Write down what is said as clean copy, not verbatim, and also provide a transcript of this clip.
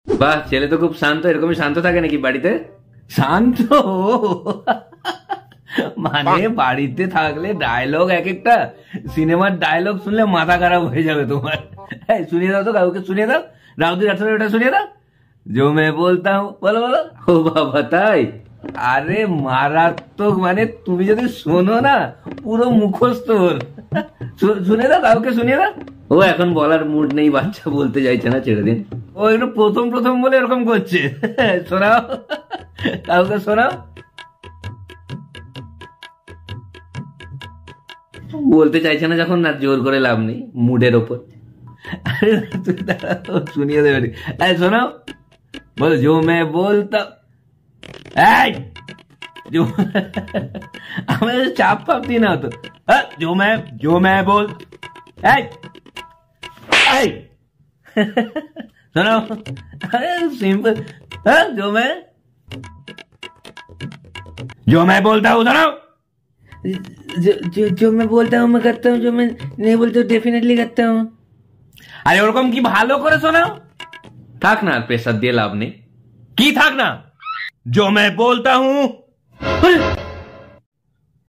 বাহ, ছেলে তো খুব শান্ত। এরকমই শান্ত থাকে নাকি বাড়িতে? শান্ত মানে বাড়িতে থাকলে ডায়লগ এক একটা সিনেমার ডায়লগ শুনলে মাথা খারাপ হয়ে যাবে তোমার। শুনিয়ে দাও তো, কাউকে শুনিয়ে দাও, রাউদি রাঠোরের ওটা শুনিয়ে দাও। जो मैं बोलता हूँ, বলো বলো। ও বাবা, তাই? আরে মারাত্মক, মানে তুমি যদি শোনো না পুরো মুখস্থ ওর। শুনে দাও, কাউকে শুনিয়ে দাও। ও এখন বলার মুড নেই, বাচ্চা বলতে চাইছে না, ছেড়ে দিন। ও একটু প্রথম প্রথম বলে এরকম করছে। শোনাও, কাউকে শোনাও। বলতে চাইছে না যখন, না জোর করে লাভ নেই, মুডের ওপর। আরে তুই দাঁড়াও, শুনিয়ে দেবে। শোনাও, বলো। जो मैं बोलता, जो हमें चाप पाप दी ना तो, जो मैं बोल, सुनो। अरे सिंपल, जो मैं बोलता हूँ सुनो। जो मैं बोलता हूँ मैं करता हूँ, जो मैं नहीं बोलता हूँ डेफिनेटली करता हूँ। আরে ওরকম কি ভালো করে শোনাও। থাক না, আর প্রেসার দিয়ে লাভ নেই। কি থাক না? जो मैं बोलता हूँ।